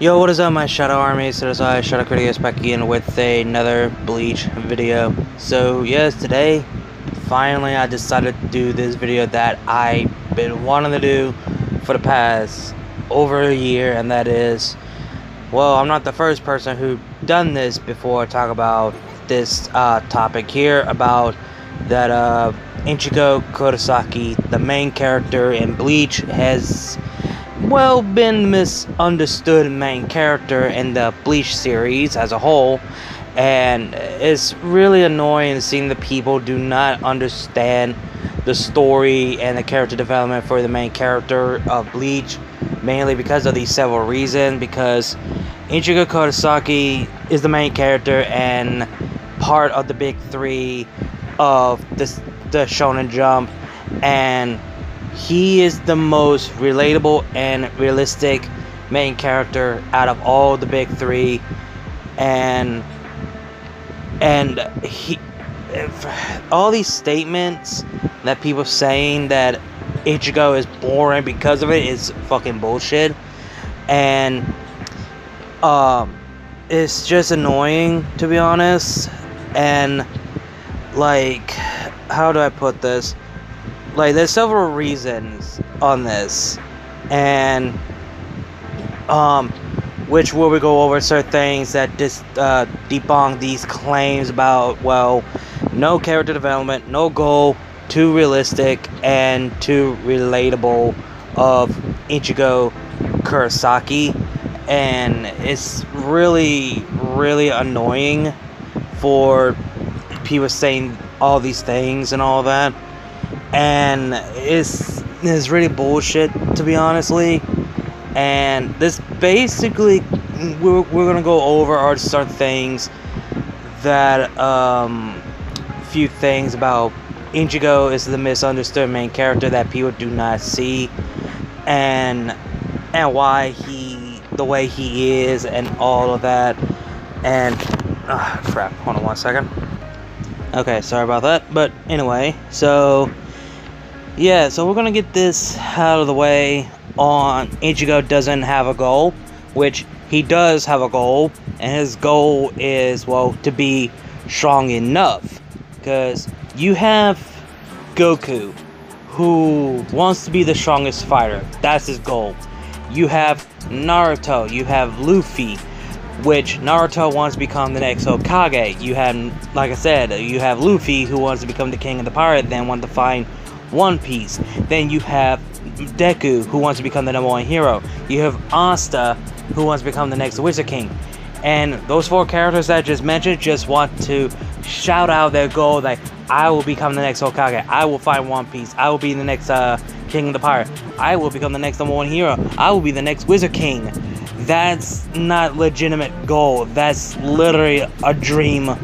Yo, what is up, my Shadow Army? So this is Shadow Critias back again with another Bleach video. So yes, today, finally I decided to do this video that I've been wanting to do for the past over a year, and that is, well, I'm not the first person who done this before. Talk about this topic here about that Ichigo Kurosaki, the main character in Bleach, has been misunderstood main character in the Bleach series as a whole, and it's really annoying seeing the people do not understand the story and the character development for the main character of Bleach, mainly because of these several reasons. Because Ichigo Kurosaki is the main character and part of the big three of the Shonen Jump, and he is the most relatable and realistic main character out of all the big three, and he, all these statements that people saying that Ichigo is boring because of it is fucking bullshit, and it's just annoying, to be honest. And like, how do I put this? Like, there's several reasons on this, and which where we go over certain things that just debunk these claims about, well, no character development, no goal, too realistic and too relatable of Ichigo Kurosaki. And it's really annoying for people saying all these things and all that. And it's really bullshit, to be honestly. And this basically, we're gonna go over our certain things that few things about Ichigo is the misunderstood main character that people do not see, and why he the way he is and all of that. And crap, hold on one second. Okay, sorry about that. But anyway, so yeah, so we're gonna get this out of the way on Ichigo doesn't have a goal, which he does have a goal, and his goal is, well, to be strong enough. Because you have Goku, who wants to be the strongest fighter. That's his goal. You have Naruto, you have Luffy, which Naruto wants to become the next Hokage. You have, like I said, you have Luffy, who wants to become the king of the pirate, then want to find One Piece. Then you have Deku, who wants to become the #1 hero. You have Asta, who wants to become the next Wizard King. And those four characters that I just mentioned just want to shout out their goal, like, I will become the next Hokage, I will find One Piece, I will be the next king of the pirate, I will become the next #1 hero, I will be the next Wizard King. That's not legitimate goal. That's literally a dream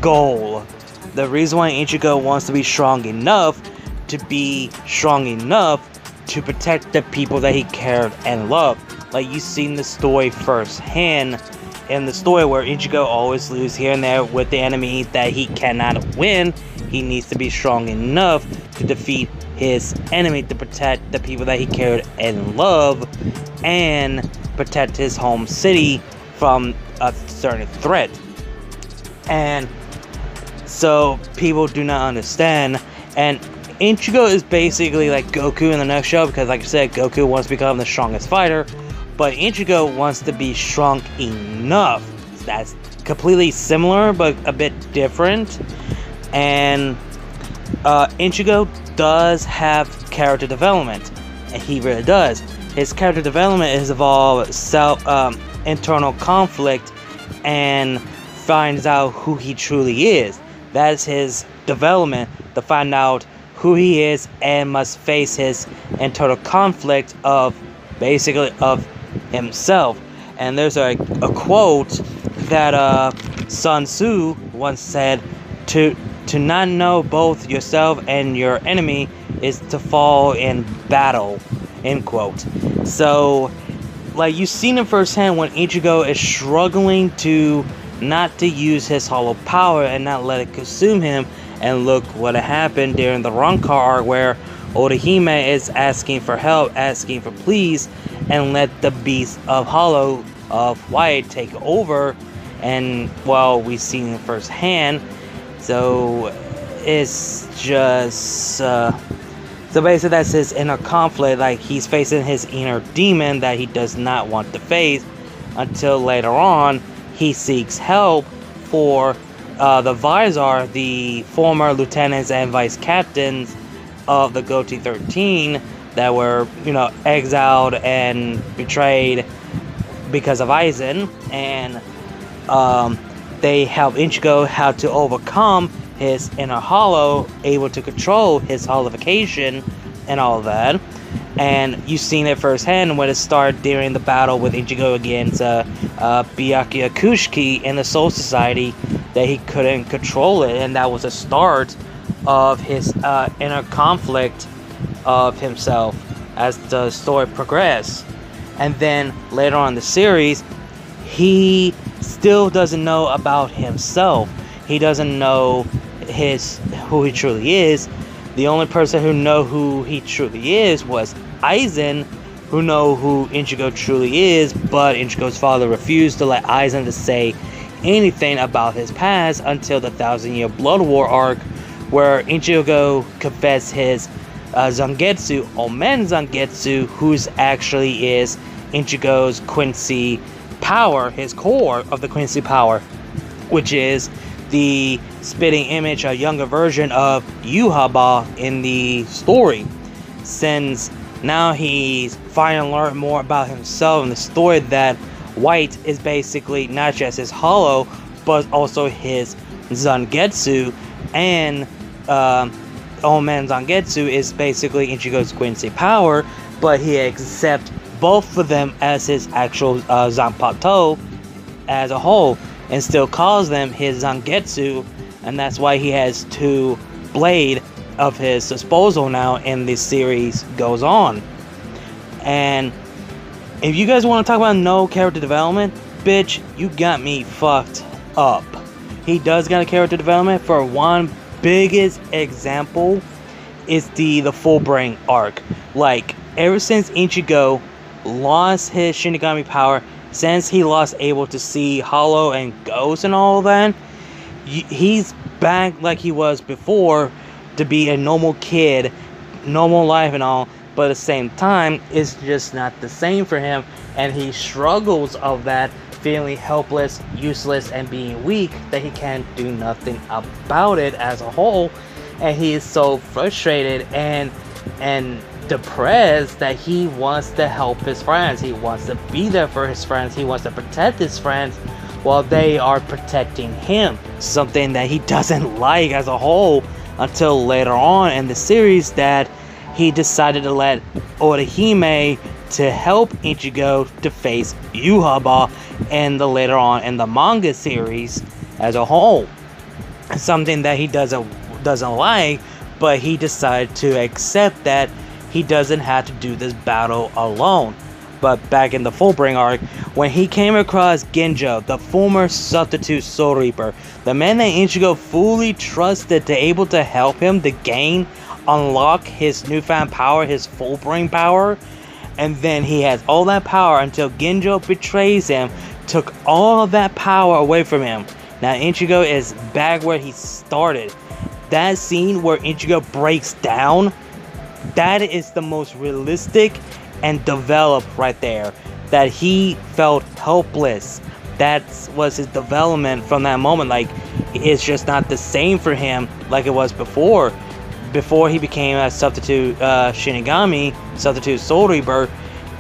goal. The reason why Ichigo wants to be strong enough to protect the people that he cared and loved. Like, you've seen the story firsthand in the story where Ichigo always loses here and there with the enemy that he cannot win. He needs to be strong enough to defeat his enemy, to protect the people that he cared and loved, and protect his home city from a certain threat. And so people do not understand, and Ichigo is basically like Goku in the next show, because like I said, Goku wants to become the strongest fighter, but Ichigo wants to be strong enough. That's completely similar, but a bit different. And Ichigo does have character development, and he really does. His character development has involved internal conflict, and finds out who he truly is. That's his development, to find out who he is, and must face his internal conflict of basically of himself. And there's a quote that Sun Tzu once said, to not know both yourself and your enemy is to fall in battle, end quote. So, like, you've seen it firsthand when Ichigo is struggling to not to use his hollow power and not let it consume him. And look what happened during the Rancor arc, where Orihime is asking for help, asking for please, and let the beast of Hollow of White take over, and well, we've seen it firsthand. So it's just so basically that's his inner conflict. Like, he's facing his inner demon that he does not want to face, until later on he seeks help for the Visor, the former lieutenants and vice captains of the Goatee 13 that were, exiled and betrayed because of Aizen, and they help Ichigo how to overcome his inner hollow, able to control his holification and all of that. And you've seen it firsthand when it started during the battle with Ichigo against Byakuya Kushiki in the Soul Society, that he couldn't control it, and that was the start of his inner conflict of himself as the story progressed. And then later on in the series, he still doesn't know about himself. He doesn't know who he truly is. The only person who know who he truly is was Aizen, who know who Ichigo truly is, but Ichigo's father refused to let Aizen to say anything about his past until the 1,000-Year Blood War arc, where Ichigo confessed his Zangetsu, Omen Zangetsu, who's actually is Ichigo's Quincy power, his core of the Quincy power, which is the spitting image, a younger version of Yhwach in the story. Since now he's finally learned more about himself in the story, that White is basically not just his hollow, but also his Zangetsu, and Omen Zangetsu is basically Ichigo's Quincy power, but he accepts both of them as his actual Zanpakuto as a whole, and still calls them his Zangetsu, and that's why he has 2 blade of his disposal now, and this series goes on. And if you guys want to talk about no character development, bitch, you got me fucked up. He does got a character development. For one biggest example is the full brain arc. Like, ever since Ichigo lost his Shinigami power, since he lost able to see hollow and ghosts and all that, he's back like he was before, to be a normal kid, normal life and all, but at the same time it's just not the same for him, and he struggles of that, feeling helpless, useless, and being weak, that he can't do nothing about it as a whole. And he is so frustrated and depressed that he wants to help his friends. He wants to be there for his friends. He wants to protect his friends while they are protecting him. Something that he doesn't like as a whole, until later on in the series that he decided to let Orihime to help Ichigo to face Yhwach, and later on in the manga series as a whole. Something that he doesn't like, but he decided to accept that he doesn't have to do this battle alone. But back in the Fullbring arc, when he came across Genjo, the former substitute Soul Reaper, the man that Ichigo fully trusted to able to help him to unlock his newfound power, his Fullbring power, and then he has all that power until Genjo betrays him, took all of that power away from him. Now Ichigo is back where he started. That scene where Ichigo breaks down, that is the most realistic and developed right there. That he felt helpless. That was his development from that moment. Like, it's just not the same for him like it was before. Before he became a substitute Shinigami, substitute Soul Reaper,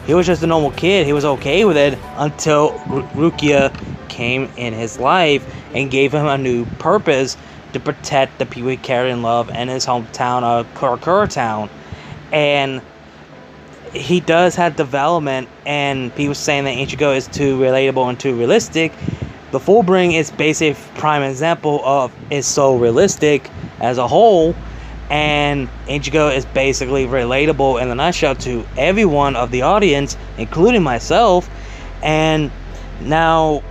he was just a normal kid. He was okay with it until Rukia came in his life and gave him a new purpose to protect the people he cared and loved in his hometown of Karakura Town. And he does have development, and people saying that Ichigo is too relatable and too realistic. The Fullbring is basically a prime example of it's so realistic as a whole, and Ichigo is basically relatable in a nutshell to everyone of the audience, including myself. And now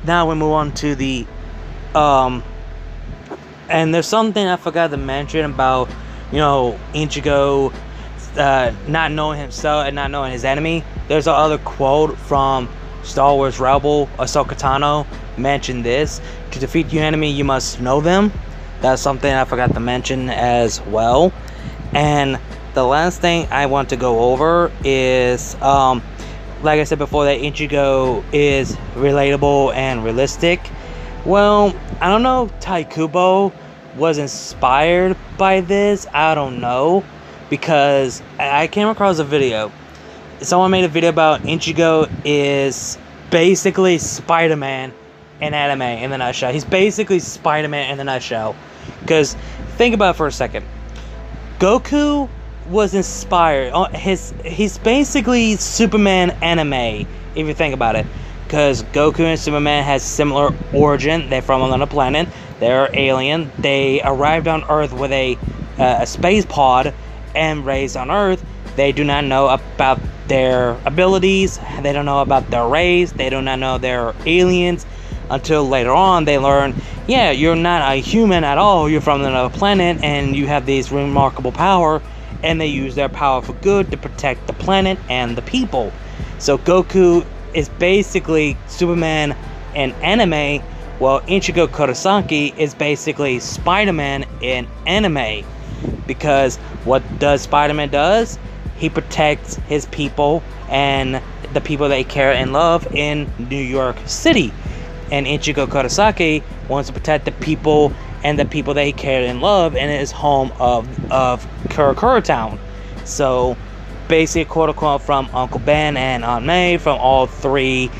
we move on to the and there's something I forgot to mention about, Ichigo not knowing himself and not knowing his enemy. There's another quote from Star Wars Rebel Ahsoka Tano mentioned this. To defeat your enemy, you must know them. That's something I forgot to mention as well. And the last thing I want to go over is, like I said before, that Ichigo is relatable and realistic. Well, I don't know if Taikubo was inspired by this. I don't know, because I came across a video. Someone made a video about Ichigo is basically Spider-Man in anime in the nutshell. He's basically Spider-Man in the nutshell. Because think about it for a second. Goku was inspired. He's basically Superman anime, if you think about it. Because Goku and Superman has similar origin. They're from another planet. They're alien. They arrived on Earth with a space pod and raised on Earth. They do not know about their abilities. They don't know about their race. They do not know they're aliens until later on they learn, yeah, you're not a human at all. You're from another planet and you have this remarkable power, and they use their power for good to protect the planet and the people. So Goku is basically Superman in anime, while Ichigo Kurosaki is basically Spider-Man in anime. Because what does Spider-Man does? He protects his people and the people they care and love in New York City. And Ichigo Kurosaki wants to protect the people and the people that he cared and loved in his home of Kurokuro Town. So basically, quote unquote, from Uncle Ben and Aunt May, from all three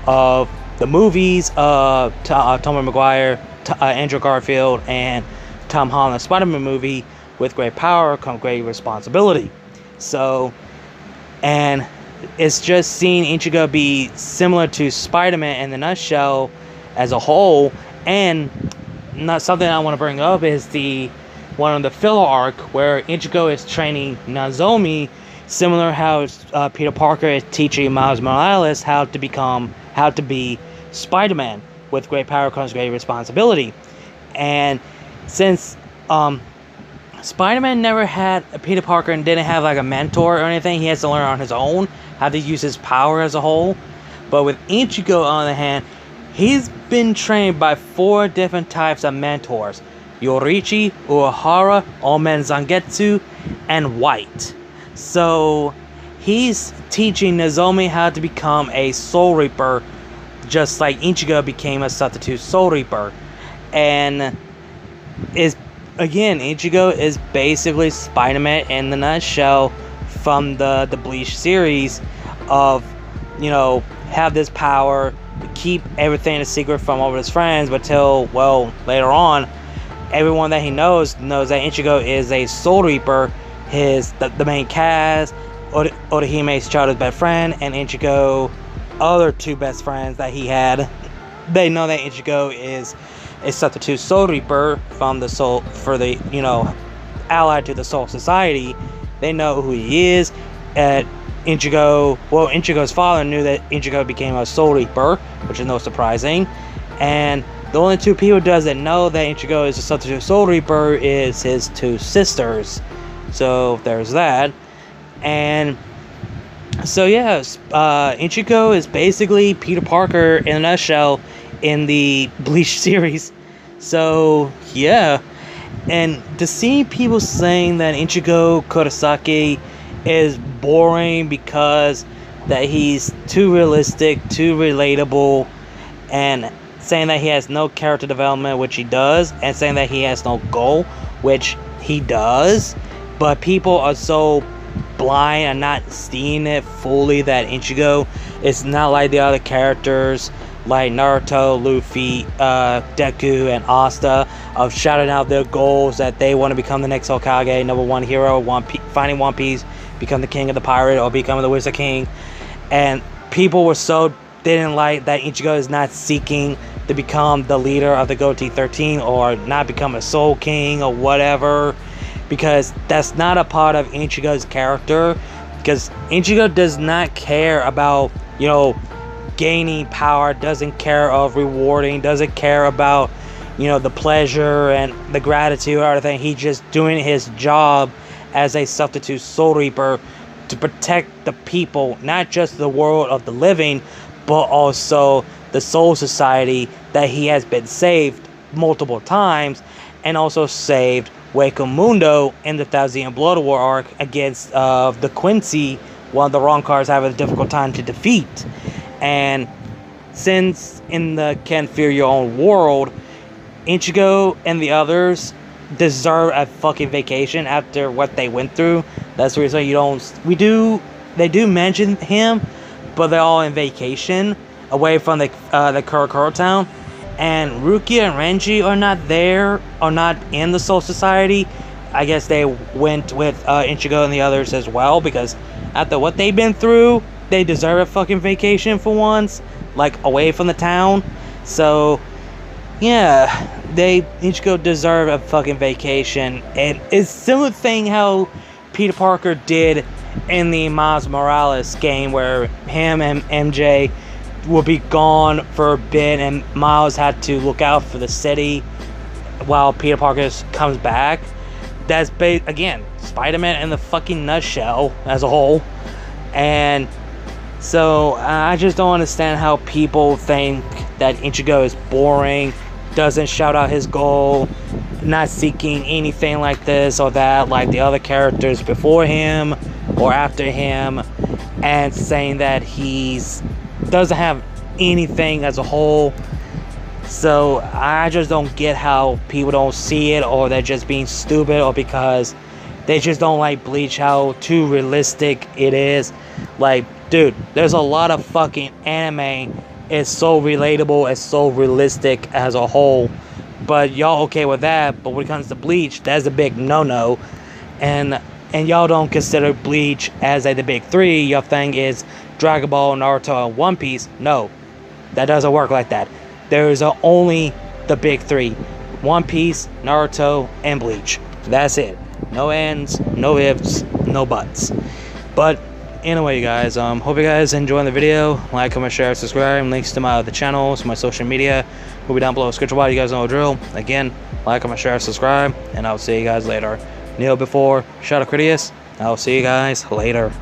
of the movies, Tobey Maguire, Andrew Garfield, and Tom Holland's Spider-Man movie, with great power comes great responsibility. So, and it's just seeing Ichigo be similar to Spider-Man in the nutshell as a whole. And not something I want to bring up is one of the filler arc where Ichigo is training Nozomi, similar how Peter Parker is teaching Miles Morales how to be Spider-Man. With great power comes great responsibility. And since Spider-Man never had a Peter Parker and didn't have like a mentor or anything, he has to learn on his own how to use his power as a whole. But with Ichigo, on the other hand, he's been trained by 4 different types of mentors: Yoriichi, Uehara, Omen Zangetsu, and White. So he's teaching Nozomi how to become a Soul Reaper, just like Ichigo became a substitute Soul Reaper. And Ichigo is basically Spider-Man in the nutshell from the Bleach series of, have this power, keep everything a secret from all of his friends, but till, later on, everyone that he knows that Ichigo is a Soul Reaper. The main cast, Odahime's childhood best friend, and Ichigo, other 2 best friends that he had, they know that Ichigo is a substitute Soul Reaper from the Soul, allied to the Soul Society. They know who he is. Ichigo's father knew that Ichigo became a Soul Reaper, which is no surprising. And the only 2 people doesn't know that Ichigo is a substitute Soul Reaper is his 2 sisters. So there's that. And so Ichigo is basically Peter Parker in a nutshell in the Bleach series. So yeah, and to see people saying that Ichigo Kurosaki is boring because that he's too realistic, too relatable, and saying that he has no character development, which he does, and saying that he has no goal, which he does, but people are so blind and not seeing it fully that Ichigo is not like the other characters like Naruto, Luffy, Deku, and Asta, of shouting out their goals that they want to become the next Hokage, number 1 hero, finding One Piece, become the king of the pirate, or become the Wizard King. And people were so didn't like that Ichigo is not seeking to become the leader of the Goatee 13 or not become a Soul King or whatever, because that's not a part of Ichigo's character. Because Ichigo does not care about, gaining power, doesn't care of rewarding, doesn't care about, the pleasure and the gratitude or anything. He's just doing his job as a substitute Soul Reaper to protect the people, not just the world of the living, but also the Soul Society that he has been saved multiple times, and also saved Hueco Mundo in the Thousand Blood War arc against the Quincy, one of the wrong cards having a difficult time to defeat. And since in the Can't Fear Your Own World, Ichigo and the others deserve a fucking vacation after what they went through. That's the reason they do mention him, but they're all in vacation away from the Kurokuro town. And Rukia and Renji are not in the Soul Society. I guess they went with Ichigo and the others as well, because after what they've been through, they deserve a fucking vacation for once, like away from the town. So yeah, Ichigo deserve a fucking vacation. And it's similar thing how Peter Parker did in the Miles Morales game, where him and MJ will be gone for a bit, and Miles had to look out for the city while Peter Parker comes back. That's again Spider-Man in the fucking nutshell as a whole. And so I just don't understand how people think that Ichigo is boring, doesn't shout out his goal, not seeking anything like this or that like the other characters before him or after him, and saying that he's doesn't have anything as a whole. So I just don't get how people don't see it, or they're just being stupid, or because they just don't like Bleach, how too realistic it is. Like, dude, there's a lot of fucking anime, it's so relatable, it's so realistic as a whole, but y'all okay with that. But when it comes to Bleach, that's a big no-no. And y'all don't consider Bleach as the big three. Your thing is Dragon Ball, Naruto, and One Piece. No, that doesn't work like that. There's only the big three: One Piece, Naruto, and Bleach. That's it. No ends, no ifs, no buts. But anyway, guys, hope you guys enjoying the video. Like, comment, share, subscribe. Links to my other channels, my social media will be down below. Description box. You guys know the drill. Again, like, comment, share, subscribe, and I'll see you guys later. Kneel before, shout out Critias. I'll see you guys later.